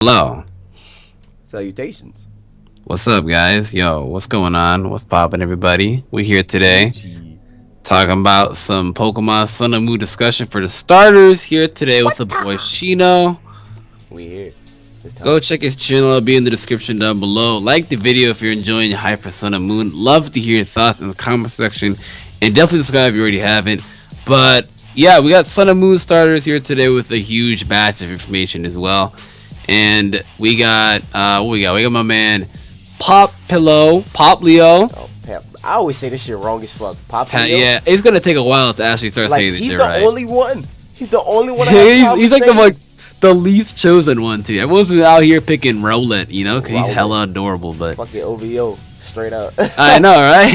Hello. Salutations. What's up, guys? Yo, what's going on? What's poppin', everybody? We here today Gucci. talking about some Pokemon Sun and Moon discussion for the starters here today with the boy Shino. We here. It's Go time. check his channel. It'll be in the description down below. Like the video if you're enjoying Hype for Sun and Moon. Love to hear your thoughts in the comment section. And definitely subscribe if you already haven't. But yeah, we got Sun and Moon starters here today with a huge batch of information as well. And we got what we got? We got my man Popplio. Oh, Pep. I always say this shit wrong as fuck. Popplio. Yeah, it's gonna take a while to actually start saying this he's shit the right. only one. He's the only one. He's like the least chosen one too. Everyone's been out here picking Rowlet, you know, because he's hella adorable. But fucking OVO, straight up. I know, right?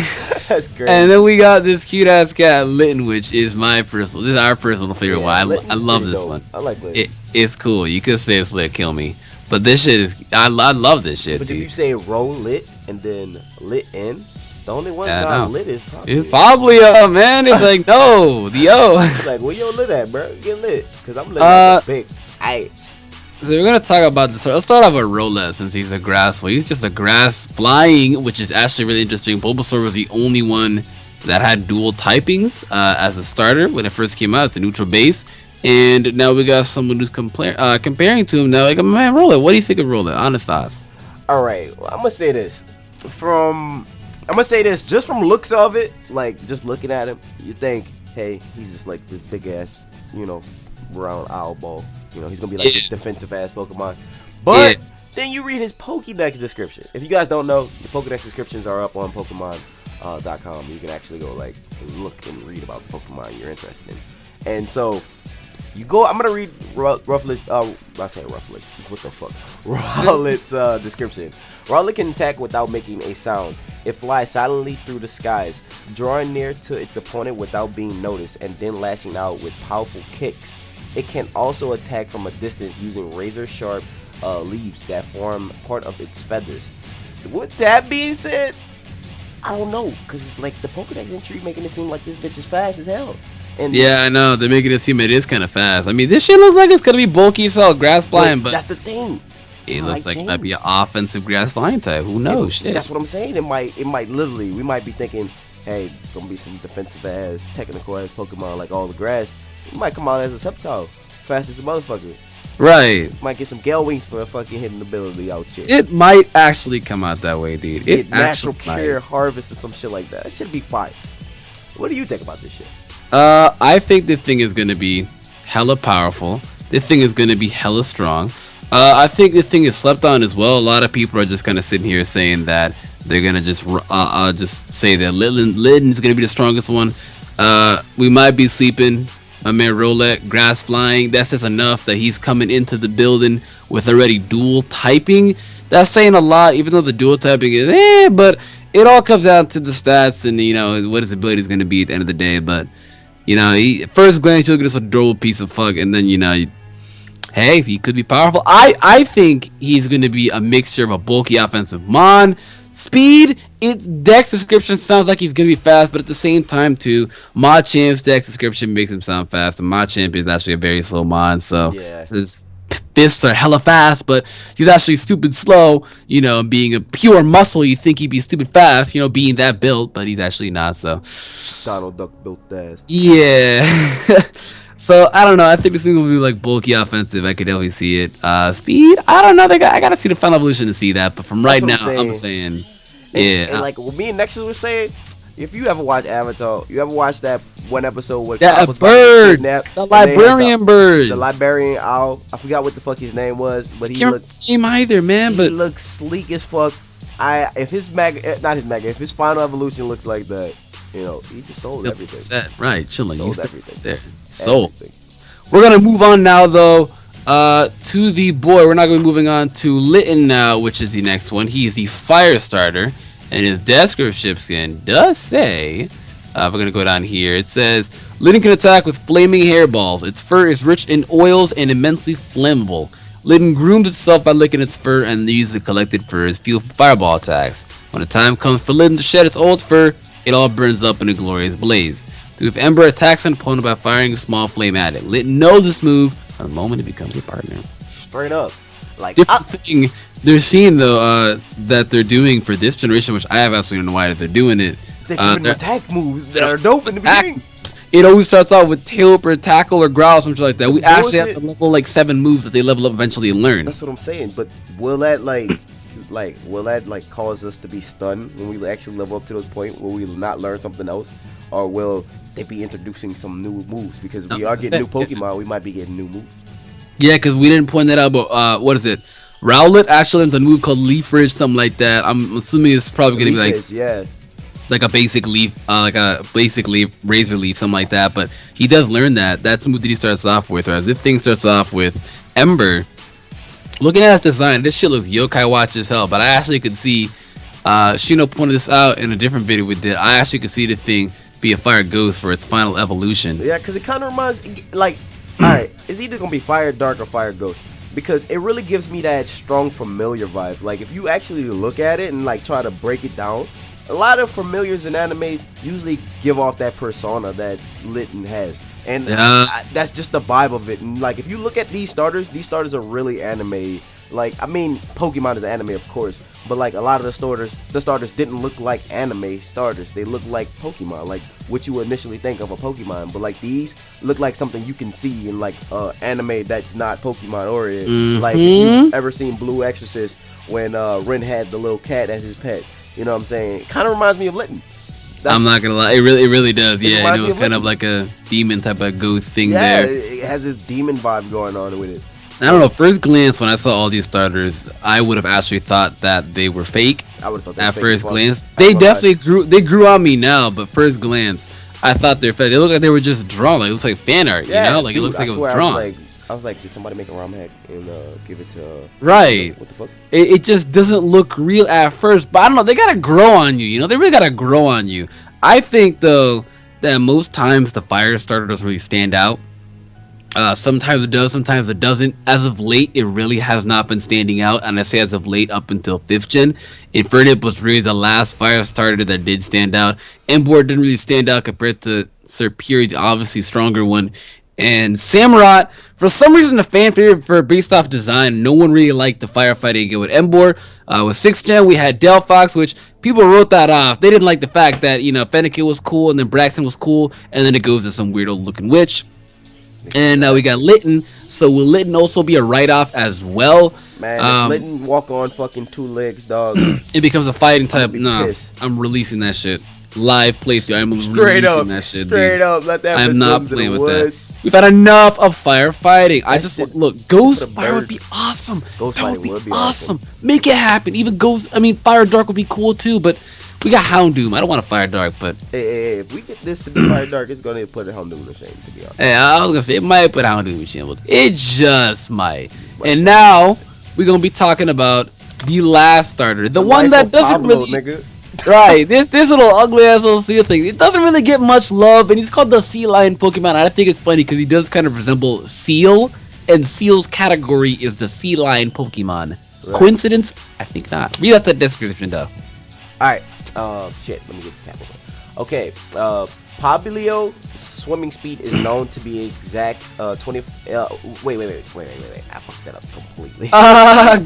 That's great. And then we got this cute ass cat Litten, which is this is our personal favorite one. I love this one. I like Litten. It's cool. You could say it's lit, kill me, but this shit is I love this shit. But dude. if you say Rowlet and then Litten, the only one not lit is probably. It's probably man. It's like no, the O. It's like where your lit at, bro? Get lit, cause I'm lit like a big. Aight. So we're gonna talk about this. Let's start off with Rowlet since he's a grass. He's just a grass flying, which is actually really interesting. Bulbasaur was the only one that had dual typings as a starter when it first came out. It's the neutral base, and now we got someone who's comparing to him now. Like, man, Rowlet, what do you think of Rowlet? Honest thoughts. All right, well, I'm gonna say this just from looks of it, like just looking at him, you think, hey, he's just like this big ass, round owl ball. He's gonna be like this defensive ass Pokemon. But then you read his Pokédex description. If you guys don't know, the Pokédex descriptions are up on Pokemon.com. You can actually go like look and read about the Pokemon you're interested in. And so you go. I'm gonna read roughly. I say roughly. What the fuck? Rowlet's description. Rowlet can attack without making a sound. It flies silently through the skies, drawing near to its opponent without being noticed, and then lashing out with powerful kicks. It can also attack from a distance using razor-sharp leaves that form part of its feathers. With that being said, I don't know, because like the Pokédex entry making it seem like this bitch is fast as hell. And yeah, I know they're making it seem it is kind of fast. I mean, this shit looks like it's gonna be bulky, so grass flying, but that's the thing. It looks like it might be an offensive grass flying type. Who knows? Shit. That's what I'm saying. It might literally. We might be thinking, hey, it's gonna be some defensive ass, technical ass Pokemon like all the grass. It might come out as a Sceptile, fast as a motherfucker. Right. Might get some Gale Wings for a fucking hitting ability out here. It might actually come out that way, dude. It natural cure harvest or some shit like that. That should be fire. What do you think about this shit? I think the thing is gonna be hella powerful. This thing is gonna be hella strong. I think the thing is slept on as well. A lot of people are just kind of sitting here saying that they're gonna just say that Litten is gonna be the strongest one. We might be sleeping. My man Rowlet, grass flying. That's just enough that he's coming into the building with already dual typing. That's saying a lot, even though the dual typing is but it all comes down to the stats and what his ability is gonna be at the end of the day. But first glance you'll get this adorable piece of fuck, and then hey, he could be powerful. I think he's going to be a mixture of a bulky offensive mon. Speed, its dex description sounds like he's going to be fast, but at the same time, too, Machamp's dex description makes him sound fast. And Machamp is actually a very slow mon, so his fists are hella fast, but he's actually stupid slow. Being a pure muscle, you think he'd be stupid fast, being that built, but he's actually not, so. Donald Duck built ass. Yeah. So I don't know. I think this thing will be like bulky offensive. I could definitely see it. Speed, I don't know. I gotta see the final evolution to see that. But from right now, I'm saying, yeah. And like what me and Nexus was saying, if you ever watch Avatar, you ever watch that one episode with that bird, the librarian bird, the librarian owl. I forgot what the fuck his name was, but he looks name either, man. But he looks sleek as fuck. If his final evolution looks like that. He just sold everything. Set right, chilling. Sold everything. There, sold. We're gonna move on now, though, to the boy. We're not gonna be moving on to Litten now, which is the next one. He is the fire starter, and his description does say, we're gonna go down here. It says Litten can attack with flaming hairballs. Its fur is rich in oils and immensely flammable. Litten grooms itself by licking its fur and uses the collected fur as fuel for fireball attacks. When the time comes for Litten to shed its old fur, it all burns up in a glorious blaze. If Ember attacks an opponent by firing a small flame at it, Litten knows this move from the moment it becomes a partner. Straight up. Like, different thing they're seeing though that they're doing for this generation, which I have absolutely no idea they're doing it. they're giving them attack moves that are dope in the beginning. It always starts off with tail or tackle or growl, something like that. We actually have bullshit. to level like 7 moves that they level up eventually and learn. That's what I'm saying. But will that will that cause us to be stunned when we actually level up to those point where we not learn something else, or will they be introducing some new moves because we are getting new Pokemon? We might be getting new moves. Yeah, because we didn't point that out, but what is it? Rowlet actually learns a move called Leaf Ridge, something like that. I'm assuming it's probably gonna be like Edge, yeah. It's like a basic leaf, like a basic leaf, razor leaf, something like that. But he does learn that. That's the move that he starts off with. Whereas this thing starts off with Ember. Looking at his design, this shit looks yokai watch as hell. But I actually could see, Shino pointed this out in a different video we did. I actually could see the thing be a fire ghost for its final evolution. Yeah, because it kind of reminds, like, alright, it's either gonna be fire dark or fire ghost. Because it really gives me that strong familiar vibe. Like, if you actually look at it and like try to break it down, a lot of familiars in animes usually give off that persona that Litten has, and that's just the vibe of it. And like, if you look at these starters are really anime. Like, I mean, Pokemon is anime, of course, but like a lot of the starters didn't look like anime starters. They look like Pokemon, like what you initially think of a Pokemon. But like, these look like something you can see in like anime that's not Pokemon oriented. Like, if you've ever seen Blue Exorcist when Ren had the little cat as his pet. You know what I'm saying? It kind of reminds me of Litten. I'm not gonna lie, it really does. Yeah, it was kind of like a demon type of ghost thing there. It has this demon vibe going on with it. I don't know. First glance, when I saw all these starters, I would have actually thought that they were fake. I would have thought they were at fake first as well. glance. They definitely grew. They grew on me now, but first glance, I thought they were fake. They looked like they were just drawn. Like, it looks like fan art. You know, like, dude, it looks like it was drawn. I was like, did somebody make a ROM hack and give it to right? What the fuck? It just doesn't look real at first, but I don't know. They gotta grow on you. You know, they really gotta grow on you. I think though that most times the fire starter doesn't really stand out. Sometimes it does, sometimes it doesn't. As of late, it really has not been standing out, and I say as of late up until 5th gen. Infernape was really the last fire starter that did stand out. Emboar didn't really stand out compared to Serperior, the obviously stronger one. And Samurott, for some reason, the fan favorite for based off design, no one really liked the firefighting again with Emboar. With 6th gen, we had Delphox, which people wrote that off. They didn't like the fact that, you know, Fennekin was cool, and then Braxton was cool, and then it goes to some weirdo looking witch. And now we got Litten, so will Litten also be a write-off as well? Man, if Litten walk on fucking 2 legs, dog. It becomes a fighting type. Nah, pissed. I'm releasing that shit. Live playthrough. I'm Straight releasing up, that shit, straight dude. up. Let that I'm bitch not go to playing the with woods. that. We've had enough of firefighting. I just shit- look. shit Ghost for the Fire would be birds. awesome. Ghost That fighting would be awesome. Make it happen. Even Ghost. I mean, Fire Dark would be cool too. But we got Houndoom. I don't want a Fire Dark, but Hey, if we get this to be Fire Dark, it's gonna put it Houndoom to shame, to be honest. hey, I was gonna say it might put Houndoom in shambles. It just might. And now we're gonna be talking about the last starter, the one that doesn't Popplio, really. nigga. Right, this little ugly ass little seal thing. It doesn't really get much love, and he's called the Sea Lion Pokemon. And I think it's funny because he does kind of resemble Seal, and Seal's category is the Sea Lion Pokemon. Right. Coincidence? I think not. Read out the description though. Alright, shit, let me get the tab open. Okay, Popplio swimming speed is known to be exact 20. Wait. I fucked that up completely.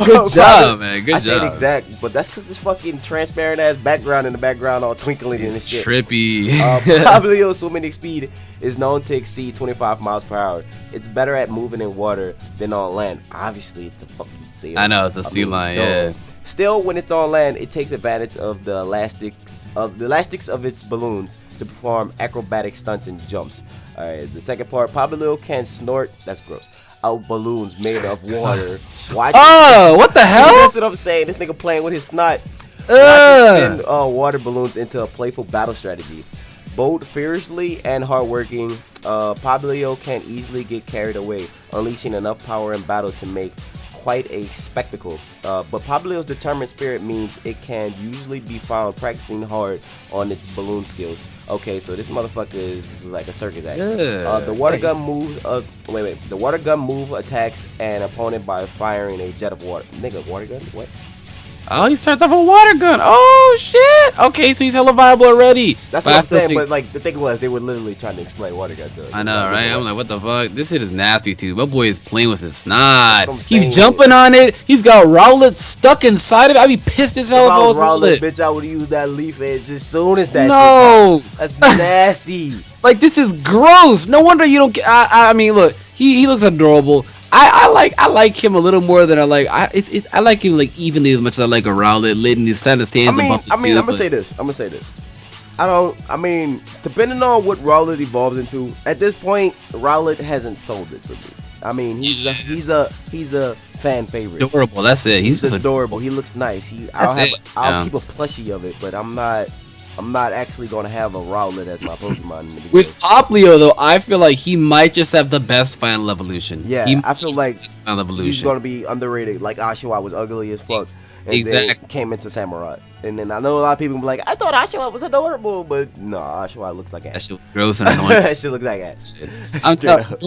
Good job, man. Good job. I said exact, but that's because this fucking transparent ass background in the background all twinkling and shit. Trippy. Popplio swimming speed is known to exceed 25 miles per hour. It's better at moving in water than on land. Obviously, it's a fucking seal. I know, it's a sea lion, yeah. Still, when it's on land, it takes advantage of the elastics of its balloons to perform acrobatic stunts and jumps. Alright, the second part, Popplio can snort, that's gross, out balloons made of water. What the hell? That's what I'm saying. This nigga playing with his snot. Watch him spin water balloons into a playful battle strategy. Bold, fiercely, and hardworking, Popplio can easily get carried away, unleashing enough power in battle to make quite a spectacle. But Popplio's determined spirit means it can usually be found practicing hard on its balloon skills. Okay, so this motherfucker is like a circus act. The water gun move. The water gun move attacks an opponent by firing a jet of water. Nigga, water gun? What? Oh, he started off a water gun. Oh shit. Okay, so he's hella viable already. That's what I'm saying. But like the thing was, they were literally trying to explain water gun to him. I know, right? I'm like, what the fuck? This shit is nasty too. My boy is playing with his snot. Saying. He's jumping on it. He's got Rowlet stuck inside of it. I'd be pissed as hell if I was Rowlet. Bitch, I would use that leaf edge as soon as that. No, shit that's nasty. Like this is gross. No wonder you don't get. I mean, look, he looks adorable. I like him a little more than I like. I like him like evenly as much as I like a Rowlet. Litten, his stands above the I'm gonna say this. I mean, depending on what Rowlet evolves into, at this point, Rowlet hasn't sold it for me. I mean, he's a fan favorite. Adorable. That's it. He's just adorable. He looks nice. I'll keep a plushie of it, but I'm not actually gonna have a Rowlet as my Pokemon. With Popplio though, I feel like he might just have the best final evolution. Yeah, I feel like he's gonna be underrated. Like Oshawott was ugly as fuck, and then came into Samurai. And then I know a lot of people be like, I thought Oshawott was adorable, but no, Oshawott looks like ass. That shit was gross and annoying. That shit looks like ass. I'm telling you,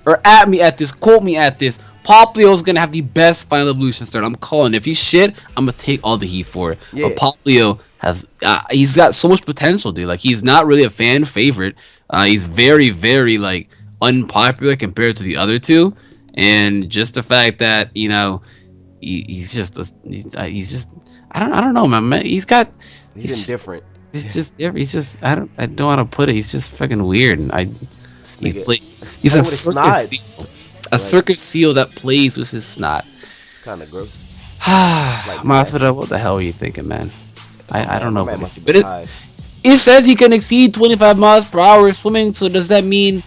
don't at me at this, quote me at this. Popplio's gonna have the best final evolution start. I'm calling. If he's shit, I'm gonna take all the heat for it. Yeah. But Popplio has, he's got so much potential, dude. Like he's not really a fan favorite. He's very, very like unpopular compared to the other two, and just the fact that he's just I don't know, man. He's indifferent. He's just different. He's just I don't know how to put it. He's just fucking weird, and he's a circus seal. A circus seal that plays with his snot. Kind of gross. Masada, what the hell are you thinking, man? I don't know. But it says he can exceed 25 miles per hour swimming. So does that mean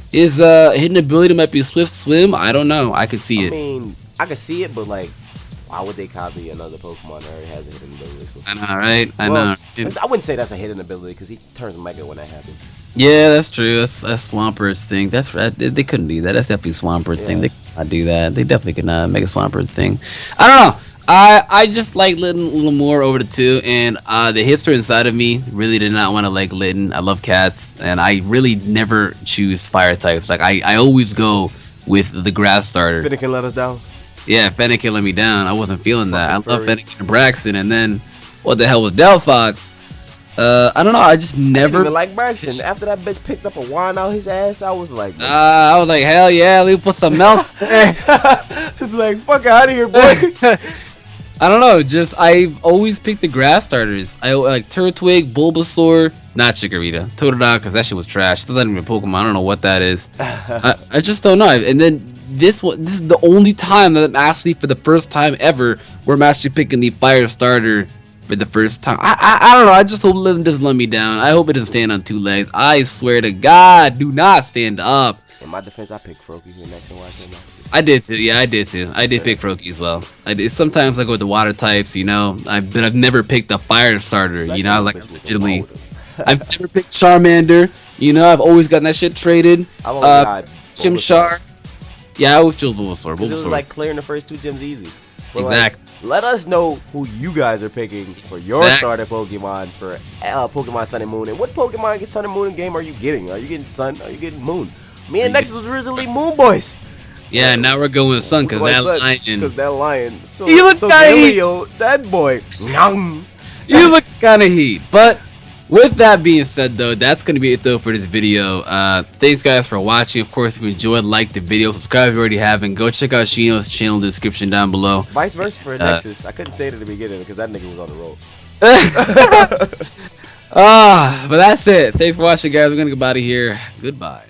his hidden ability might be swift swim? I don't know. I could see it. I mean, I could see it, but like, why would they copy another Pokemon that already has a hidden ability? I know, right? I know. I wouldn't say that's a hidden ability because he turns Mega when that happens. Yeah, that's true. That's Swampert thing. That's right. They couldn't do that. That's definitely Swampert thing. They could not do that. They definitely could not make a Swampert thing. I don't know. I just like Litten a little more over the two, and the hipster inside of me really did not want to like Litten. I love cats, and I really never choose fire types. Like I always go with the grass starter. Finnegan let us down. Yeah, Fennekin let me down. I wasn't feeling that. I love Fennekin and Braxton, and then what the hell was Delphox? I don't know. I just never even like Braxton. After that bitch picked up a wine out his ass, I was like, hell yeah, let me put something else there. It's like, fuck out of here, boy. I don't know. Just I've always picked the grass starters. I like Turtwig, Bulbasaur, not Chikorita, Totodile, because that shit was trash. Still not even a Pokemon. I don't know what that is. I just don't know. And then this is the only time that I'm actually, for the first time ever, where I'm actually picking the fire starter for the first time. I don't know. I just hope Litten doesn't let me down. I hope it doesn't stand on two legs. I swear to God, do not stand up. In my defense, I picked Froakie here next and watch him. I did too. Yeah, I did too. I did pick Froakie as well. I did. Sometimes I go with the water types, but I've never picked a fire starter. Like legitimately, I've never picked Charmander. I've always gotten that shit traded. Chimchar. Yeah, I always chose Bulbasaur. It was like clearing the first two gyms easy. But exactly. Let us know who you guys are picking for your starter Pokemon for Pokemon Sun and Moon. And what Pokemon Sun and Moon game are you getting? Are you getting Sun? Are you getting Moon? Me and Nexus was originally Moon Boys. Yeah, now we're going with Sun because that lion. So, you look kind of heat. That boy. You look kind of heat. But with that being said, though, that's going to be it, though, for this video. Thanks, guys, for watching. Of course, if you enjoyed, like the video, subscribe if you already haven't. Go check out Shino's channel in the description down below. Vice versa for Nexus. I couldn't say it at the beginning because that nigga was on the road. But that's it. Thanks for watching, guys. We're going to get out of here. Goodbye.